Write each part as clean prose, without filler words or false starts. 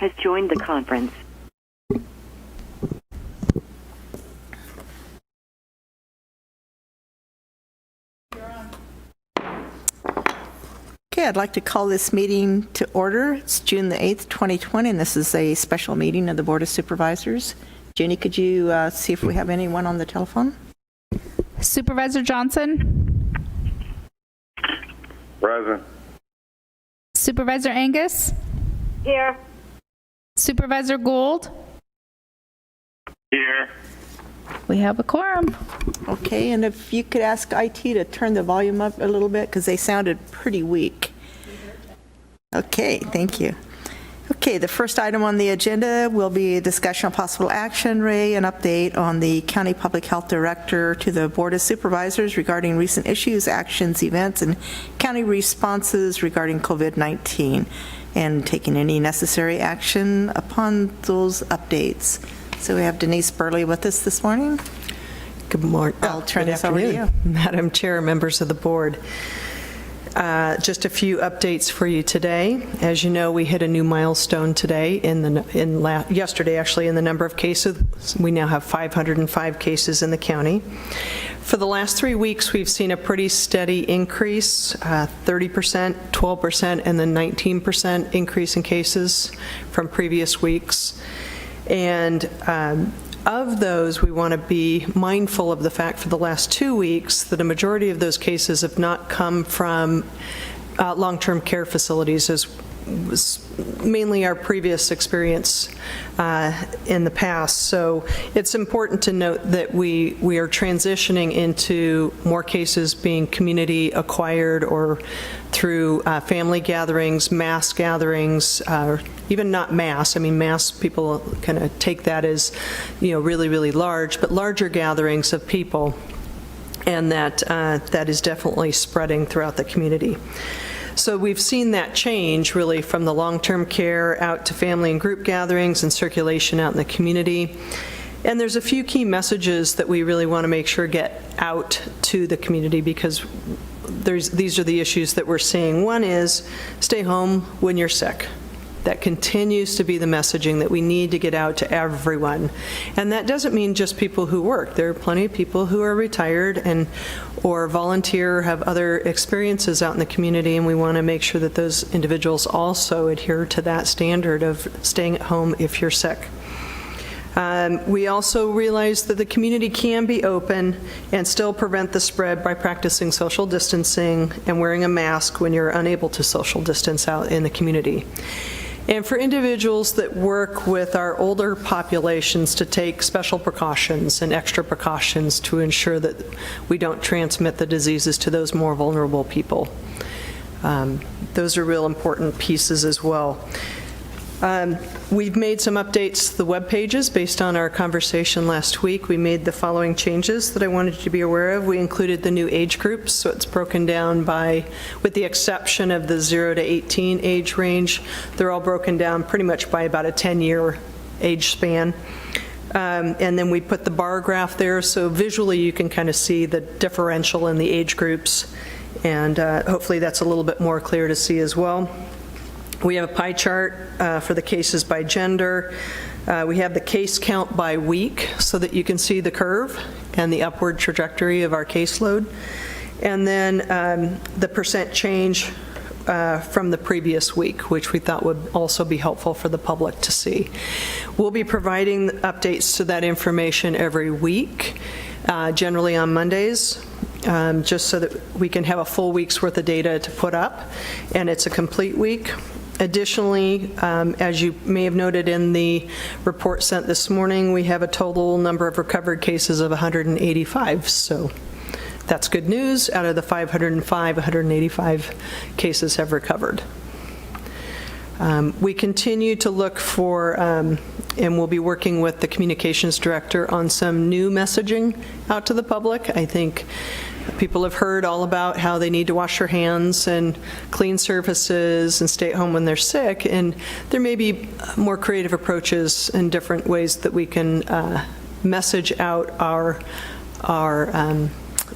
has joined the conference. Okay, I'd like to call this meeting to order. It's June the 8th, 2020, and this is a special meeting of the Board of Supervisors. Jenny, could you see if we have anyone on the telephone? Supervisor Johnson? Present. Supervisor Angus? Here. Supervisor Gould? Here. We have a quorum. Okay, and if you could ask IT to turn the volume up a little bit, because they sounded pretty weak. Okay, thank you. Okay, the first item on the agenda will be a discussion of possible action, Ray, an update on the County Public Health Director to the Board of Supervisors regarding recent issues, actions, events, and county responses regarding COVID-19, and taking any necessary action upon those updates. So we have Denise Burley with us this morning. Good morning. I'll turn this over to you. Madam Chair, members of the board. Just a few updates for you today. As you know, we hit a new milestone today yesterday actually in the number of cases. We now have 505 cases in the county. For the last 3 weeks, we've seen a pretty steady increase, 30%, 12%, and then 19% increase in cases from previous weeks. And of those, we want to be mindful of the fact for the last 2 weeks that a majority of those cases have not come from long-term care facilities, as was mainly our previous experience in the past. So it's important to note that we are transitioning into more cases being community acquired or through family gatherings, mass gatherings, even not mass. I mean, mass people kind of take that as, really, really large, but larger gatherings of people, and that is definitely spreading throughout the community. So we've seen that change really from the long-term care out to family and group gatherings and circulation out in the community. And there's a few key messages that we really want to make sure get out to the community, because these are the issues that we're seeing. One is stay home when you're sick. That continues to be the messaging that we need to get out to everyone. And that doesn't mean just people who work. There are plenty of people who are retired or volunteer or have other experiences out in the community, and we want to make sure that those individuals also adhere to that standard of staying at home if you're sick. We also realize that the community can be open and still prevent the spread by practicing social distancing and wearing a mask when you're unable to social distance out in the community. And for individuals that work with our older populations to take special precautions and extra precautions to ensure that we don't transmit the diseases to those more vulnerable people. Those are real important pieces as well. We've made some updates to the web pages based on our conversation last week. We made the following changes that I wanted you to be aware of. We included the new age groups, so it's broken down by, with the exception of the 0 to 18 age range, they're all broken down pretty much by about a 10-year age span. And then we put the bar graph there, so visually you can kind of see the differential in the age groups, and hopefully that's a little bit more clear to see as well. We have a pie chart for the cases by gender. We have the case count by week so that you can see the curve and the upward trajectory of our caseload. And then the percent change from the previous week, which we thought would also be helpful for the public to see. We'll be providing updates to that information every week, generally on Mondays. Just so that we can have a full week's worth of data to put up, and it's a complete week. Additionally, as you may have noted in the report sent this morning, we have a total number of recovered cases of 185, so that's good news. Out of the 505, 185 cases have recovered. We continue to look for, and we'll be working with the communications director on some new messaging out to the public. I think people have heard all about how they need to wash their hands and clean surfaces and stay at home when they're sick, and there may be more creative approaches and different ways that we can message out our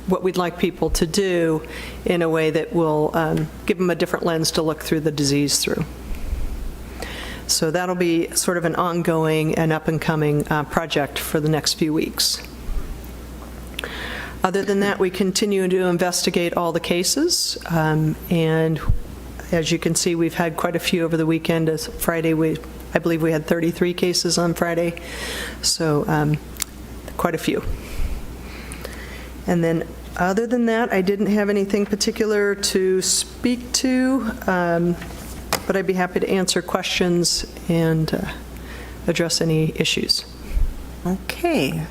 what we'd like people to do in a way that will give them a different lens to look through the disease through. So that'll be sort of an ongoing and up-and-coming project for the next few weeks. Other than that, we continue to investigate all the cases, and as you can see, we've had quite a few over the weekend. As Friday, I believe we had 33 cases on Friday, so quite a few. And then other than that, I didn't have anything particular to speak to, but I'd be happy to answer questions and address any issues. Okay.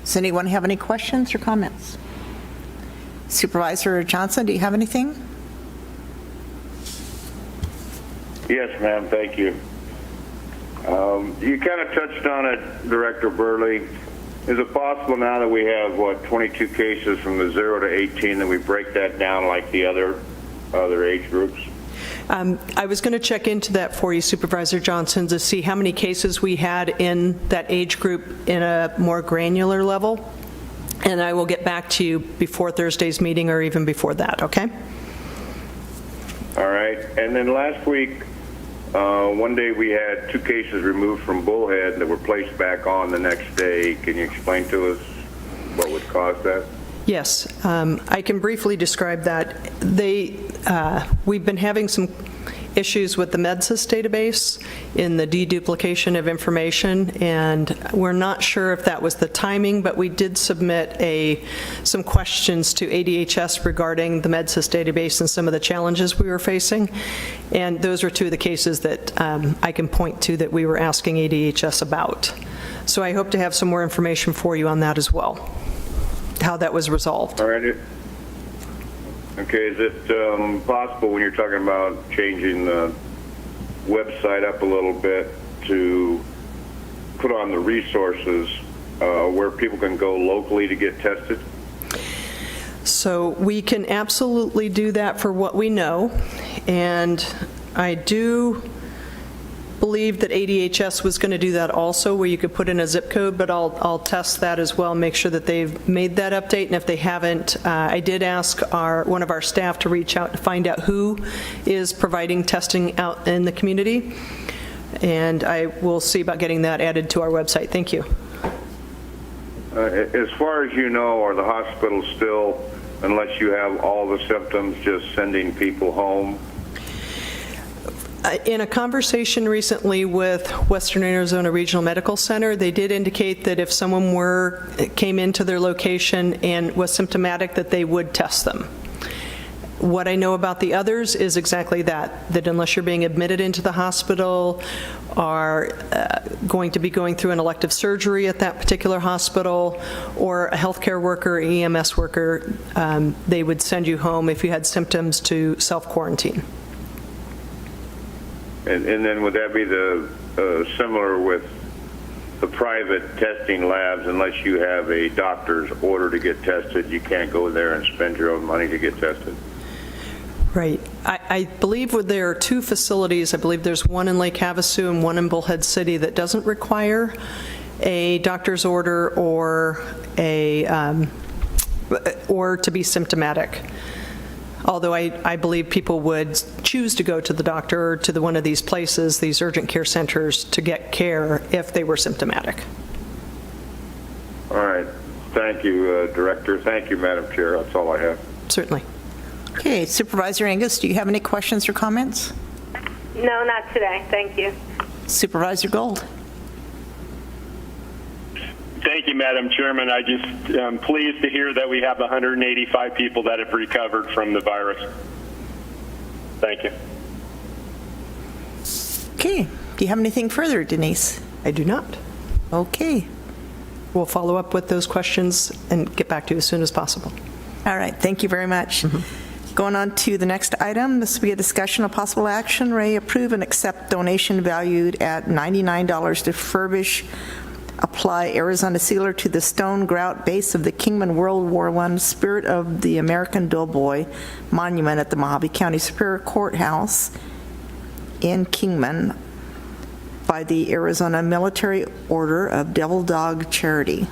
Does anyone have any questions or comments? Supervisor Johnson, do you have anything? Yes, ma'am. Thank you. You kind of touched on it, Director Burley. Is it possible now that we have, 22 cases from the 0 to 18, that we break that down like the other age groups? I was going to check into that for you, Supervisor Johnson, to see how many cases we had in that age group in a more granular level, and I will get back to you before Thursday's meeting or even before that, okay? All right. And then last week, one day we had 2 cases removed from Bullhead that were placed back on the next day. Can you explain to us what would cause that? Yes, I can briefly describe that. We've been having some issues with the MedSys database in the deduplication of information, and we're not sure if that was the timing, but we did submit some questions to ADHS regarding the MedSys database and some of the challenges we were facing, and those are 2 of the cases that I can point to that we were asking ADHS about. So I hope to have some more information for you on that as well, how that was resolved. All right. Okay, is it possible, when you're talking about changing the website up a little bit, to put on the resources where people can go locally to get tested? So we can absolutely do that for what we know, and I do believe that ADHS was going to do that also, where you could put in a zip code, but I'll test that as well, make sure that they've made that update, and if they haven't, I did ask one of our staff to reach out to find out who is providing testing out in the community, and I will see about getting that added to our website. Thank you. As far as you know, are the hospitals still, unless you have all the symptoms, just sending people home? In a conversation recently with Western Arizona Regional Medical Center, they did indicate that if someone came into their location and was symptomatic, that they would test them. What I know about the others is exactly that unless you're being admitted into the hospital, are going to be going through an elective surgery at that particular hospital, or a healthcare worker, EMS worker, they would send you home if you had symptoms to self-quarantine. And then would that be the similar with the private testing labs? Unless you have a doctor's order to get tested, you can't go there and spend your own money to get tested? Right. I believe there are 2 facilities. I believe there's one in Lake Havasu and one in Bullhead City that doesn't require a doctor's order or to be symptomatic. Although I believe people would choose to go to the doctor or to one of these places, these urgent care centers, to get care if they were symptomatic. All right. Thank you, Director. Thank you, Madam Chair. That's all I have. Certainly. Okay, Supervisor Angus, do you have any questions or comments? No, not today. Thank you. Supervisor Gold. Thank you, Madam Chairman. I just am pleased to hear that we have 185 people that have recovered from the virus. Thank you. Okay, do you have anything further, Denise? I do not. Okay. We'll follow up with those questions and get back to you as soon as possible. All right, thank you very much. Going on to the next item, this will be a discussion of possible action. Ray, approve and accept donation valued at $99 to furbish, apply Arizona sealer to the stone grout base of the Kingman World War I Spirit of the American Doughboy Monument at the Mojave County Superior Courthouse in Kingman by the Arizona Military Order of Devil Dog Charity.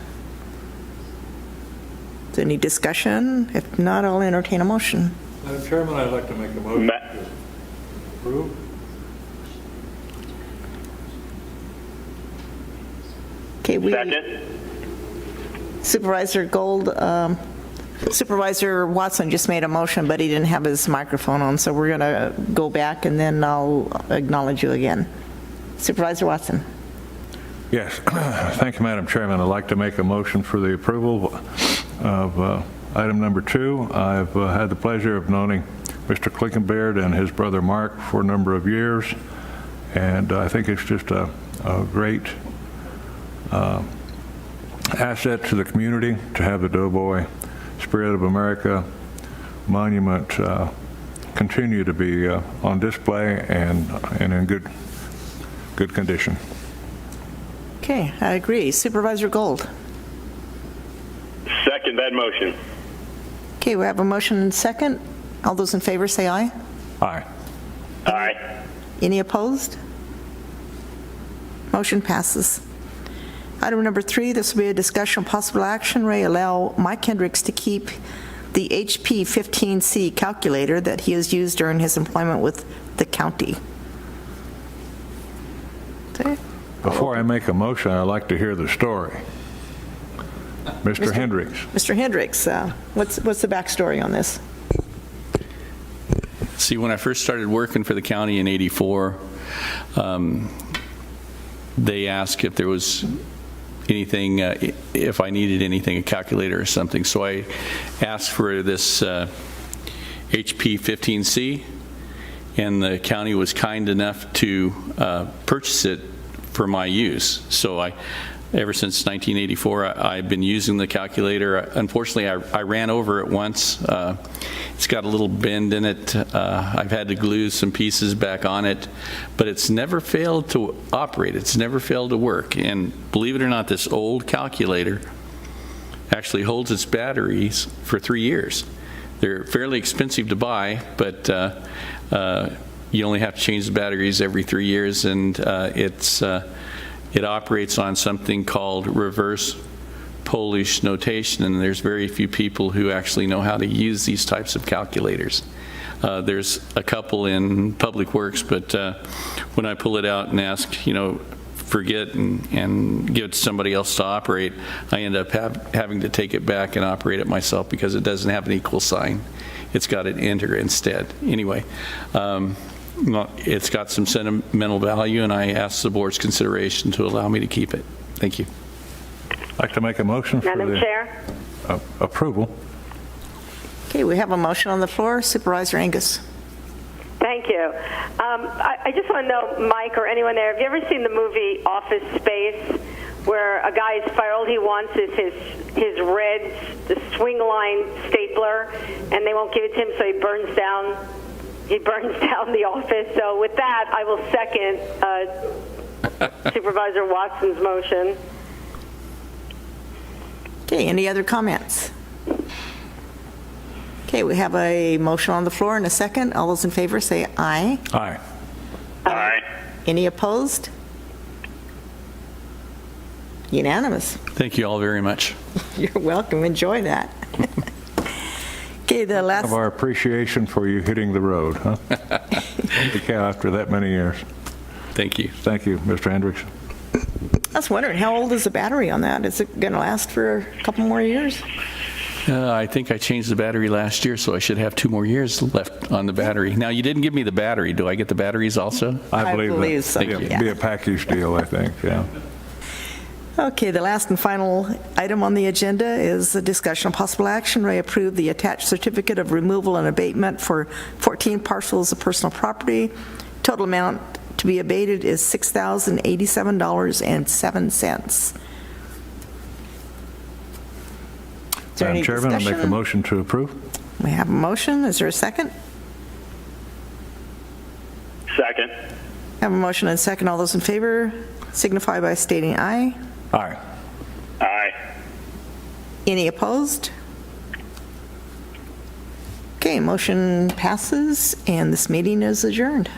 Is there any discussion? If not, I'll entertain a motion. Madam Chairman, I'd like to make a motion to approve. Okay, Second. Supervisor Gold, Supervisor Watson just made a motion, but he didn't have his microphone on, so we're going to go back and then I'll acknowledge you again. Supervisor Watson. Yes, thank you, Madam Chairman. I'd like to make a motion for the approval of item number 2. I've had the pleasure of knowing Mr. Klinkenbeard and his brother Mark for a number of years, and I think it's just a great asset to the community to have the Doughboy Spirit of America monument continue to be on display and in good condition. Okay, I agree. Supervisor Gold. Second that motion. Okay, we have a motion and second. All those in favor say aye. Aye. Aye. Any opposed? Motion passes. Item number 3, this will be a discussion of possible action. Ray, allow Mike Hendricks to keep the HP 15C calculator that he has used during his employment with the county. Okay. Before I make a motion, I'd like to hear the story. Mr. Hendricks. Mr. Hendricks, what's the backstory on this? See, when I first started working for the county in '84, they asked if there was anything, if I needed anything, a calculator or something. So I asked for this HP 15C, and the county was kind enough to purchase it for my use. So ever since 1984, I've been using the calculator. Unfortunately, I ran over it once. It's got a little bend in it. I've had to glue some pieces back on it, but it's never failed to operate. It's never failed to work. And believe it or not, this old calculator actually holds its batteries for 3 years. They're fairly expensive to buy, but you only have to change the batteries every 3 years, and it operates on something called reverse Polish notation, and there's very few people who actually know how to use these types of calculators. There's a couple in Public Works, but when I pull it out and ask, forget and give it to somebody else to operate, I end up having to take it back and operate it myself because it doesn't have an equal sign. It's got an enter instead. Anyway, it's got some sentimental value, and I ask the board's consideration to allow me to keep it. Thank you. I'd like to make a motion for Madam the Chair? approval. Okay, we have a motion on the floor. Supervisor Angus. Thank you. I just want to know, Mike or anyone there, have you ever seen the movie Office Space, where a guy is fired, all he wants is his red, the swing line stapler, and they won't give it to him, so he burns down the office. So with that, I will second Supervisor Watson's motion. Okay, any other comments? Okay, we have a motion on the floor and a second. All those in favor say aye. Aye. Aye. Any opposed? Unanimous. Thank you all very much. You're welcome. Enjoy that. Okay, the last. Of our appreciation for you hitting the road, huh? After that many years. Thank you. Thank you, Mr. Hendricks. I was wondering, how old is the battery on that? Is it going to last for a couple more years? I think I changed the battery last year, so I should have 2 more years left on the battery. Now, you didn't give me the battery. Do I get the batteries also? I believe that. so, It'd yeah. be a package deal, I think, yeah. Okay, the last and final item on the agenda is a discussion of possible action. Ray approved the attached certificate of removal and abatement for 14 parcels of personal property. Total amount to be abated is $6,087.07. Madam Chairman, I make a motion to approve. We have a motion. Is there a second? Second. Have a motion and a second. All those in favor signify by stating aye. Aye. Aye. Any opposed? Okay, motion passes, and this meeting is adjourned.